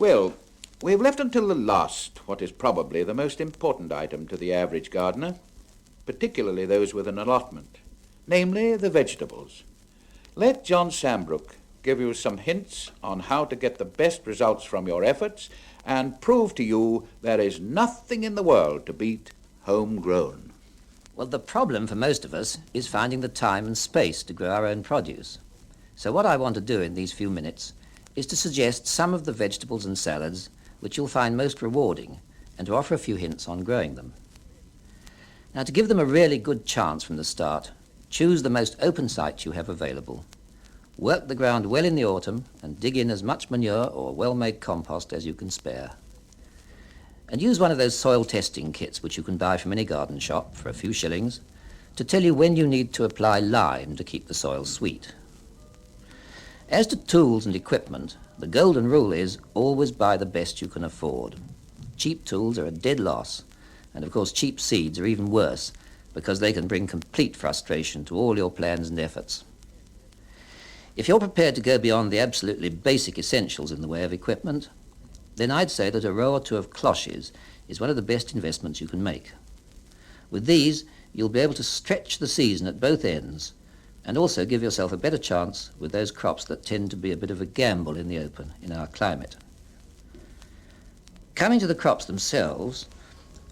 Well, we've left until the last what is probably the most important item to the average gardener, particularly those with an allotment, namely the vegetables. Let John Sambrook give you some hints on how to get the best results from your efforts and prove to you there is nothing in the world to beat homegrown. Well, the problem for most of us is finding the time and space to grow our own produce. So what I want to do in these few minutes is to suggest some of the vegetables and salads which you'll find most rewarding and to offer a few hints on growing them. Now, to give them a really good chance from the start, choose the most open site you have available. Work the ground well in the autumn and dig in as much manure or well-made compost as you can spare. And use one of those soil testing kits which you can buy from any garden shop for a few shillings to tell you when you need to apply lime to keep the soil sweet. As to tools and equipment, the golden rule is always buy the best you can afford. Cheap tools are a dead loss, and of course cheap seeds are even worse because they can bring complete frustration to all your plans and efforts. If you're prepared to go beyond the absolutely basic essentials in the way of equipment, then I'd say that a row or two of cloches is one of the best investments you can make. With these, you'll be able to stretch the season at both ends and also give yourself a better chance with those crops that tend to be a bit of a gamble in the open in our climate. Coming to the crops themselves,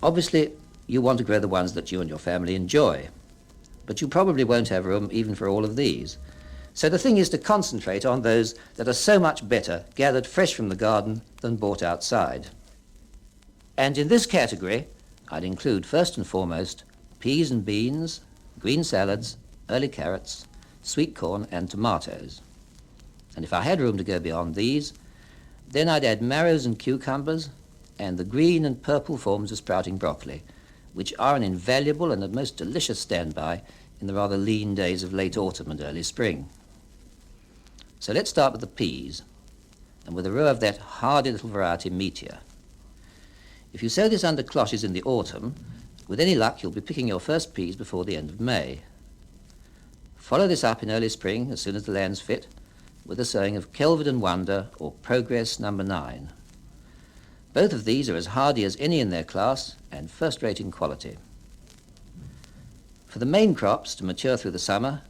obviously you want to grow the ones that you and your family enjoy, but you probably won't have room even for all of these. So the thing is to concentrate on those that are so much better gathered fresh from the garden than bought outside. And in this category, I'd include first and foremost peas and beans, green salads, early carrots, sweet corn and tomatoes. And if I had room to go beyond these, then I'd add marrows and cucumbers and the green and purple forms of sprouting broccoli, which are an invaluable and a most delicious standby in the rather lean days of late autumn and early spring. So let's start with the peas, and with a row of that hardy little variety Meteor. If you sow this under cloches in the autumn, with any luck you'll be picking your first peas before the end of May. Follow this up in early spring, as soon as the land's fit, with the sowing of Kelvin and Wonder or Progress number 9. Both of these are as hardy as any in their class and first-rate in quality. For the main crops to mature through the summer,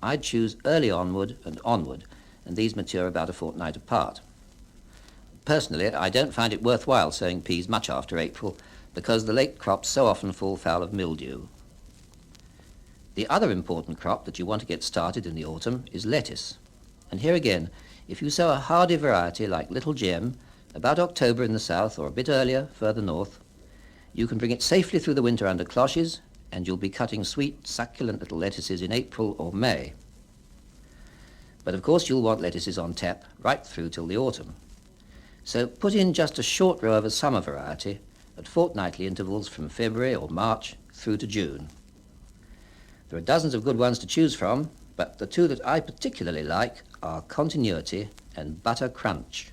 I'd choose early onward, and these mature about a fortnight apart. Personally, I don't find it worthwhile sowing peas much after April because the late crops so often fall foul of mildew. The other important crop that you want to get started in the autumn is lettuce. And here again, if you sow a hardy variety like Little Gem, about October in the south or a bit earlier further north, you can bring it safely through the winter under cloches and you'll be cutting sweet, succulent little lettuces in April or May. But of course you'll want lettuces on tap right through till the autumn. So put in just a short row of a summer variety at fortnightly intervals from February or March through to June. There are dozens of good ones to choose from, but the two that I particularly like are Continuity and Butter Crunch.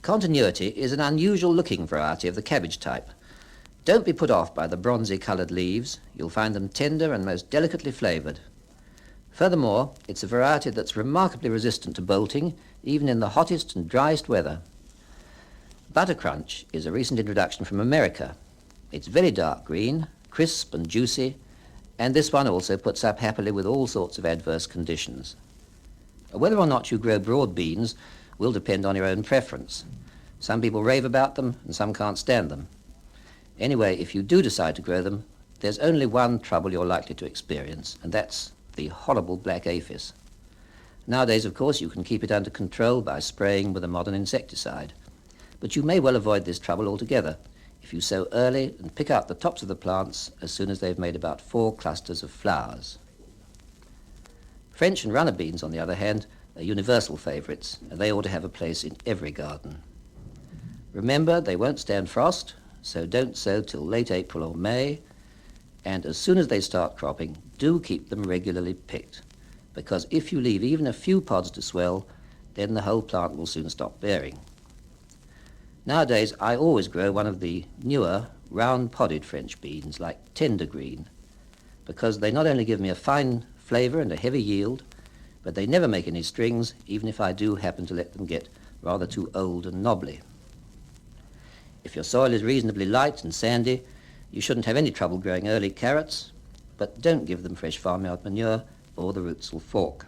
Continuity is an unusual-looking variety of the cabbage type. Don't be put off by the bronzy-coloured leaves. You'll find them tender and most delicately flavoured. Furthermore, it's a variety that's remarkably resistant to bolting, even in the hottest and driest weather. Butter Crunch is a recent introduction from America. It's very dark green, crisp and juicy, and this one also puts up happily with all sorts of adverse conditions. Whether or not you grow broad beans will depend on your own preference. Some people rave about them and some can't stand them. Anyway, if you do decide to grow them, there's only one trouble you're likely to experience, and that's the horrible black aphis. Nowadays, of course, you can keep it under control by spraying with a modern insecticide, but you may well avoid this trouble altogether if you sow early and pick out the tops of the plants as soon as they've made about 4 clusters of flowers. French and runner beans, on the other hand, are universal favourites, and they ought to have a place in every garden. Remember, they won't stand frost, so don't sow till late April or May, and as soon as they start cropping, do keep them regularly picked, because if you leave even a few pods to swell, then the whole plant will soon stop bearing. Nowadays, I always grow one of the newer, round-podded French beans, like Tender Green, because they not only give me a fine flavour and a heavy yield, but they never make any strings, even if I do happen to let them get rather too old and knobbly. If your soil is reasonably light and sandy, you shouldn't have any trouble growing early carrots, but don't give them fresh farmyard manure or the roots will fork.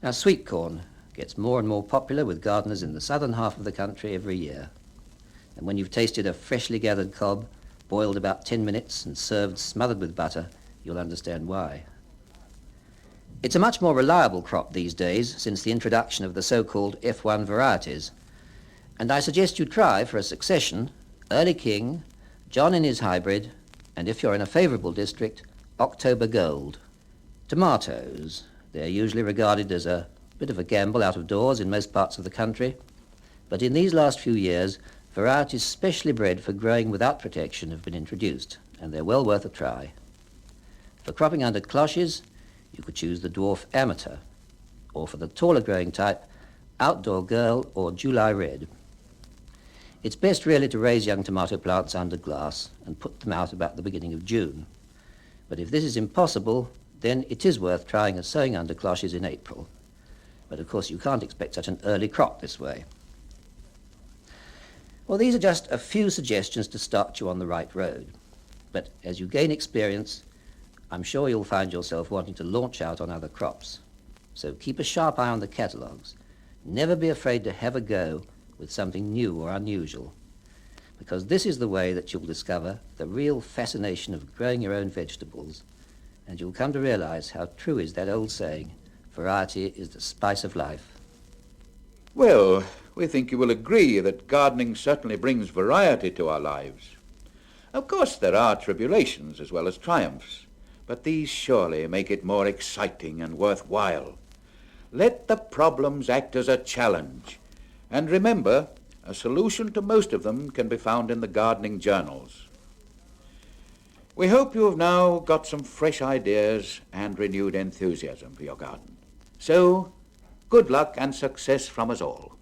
Now, sweet corn gets more and more popular with gardeners in the southern half of the country every year. And when you've tasted a freshly gathered cob, boiled about 10 minutes and served smothered with butter, you'll understand why. It's a much more reliable crop these days since the introduction of the so-called F1 varieties. And I suggest you try for a succession Early King, John in his hybrid, and if you're in a favourable district, October Gold. Tomatoes, they're usually regarded as a bit of a gamble out of doors in most parts of the country, but in these last few years, varieties specially bred for growing without protection have been introduced, and they're well worth a try. For cropping under cloches, you could choose the Dwarf Amateur, or for the taller growing type, Outdoor Girl or July Red. It's best really to raise young tomato plants under glass and put them out about the beginning of June. But if this is impossible, then it is worth trying a sowing under cloches in April. But of course you can't expect such an early crop this way. Well, these are just a few suggestions to start you on the right road. But as you gain experience, I'm sure you'll find yourself wanting to launch out on other crops. So keep a sharp eye on the catalogues. Never be afraid to have a go with something new or unusual, because this is the way that you'll discover the real fascination of growing your own vegetables, and you'll come to realize how true is that old saying, variety is the spice of life. Well, we think you will agree that gardening certainly brings variety to our lives. Of course, there are tribulations as well as triumphs, but these surely make it more exciting and worthwhile. Let the problems act as a challenge. And remember, a solution to most of them can be found in the gardening journals. We hope you have now got some fresh ideas and renewed enthusiasm for your garden. So, good luck and success from us all.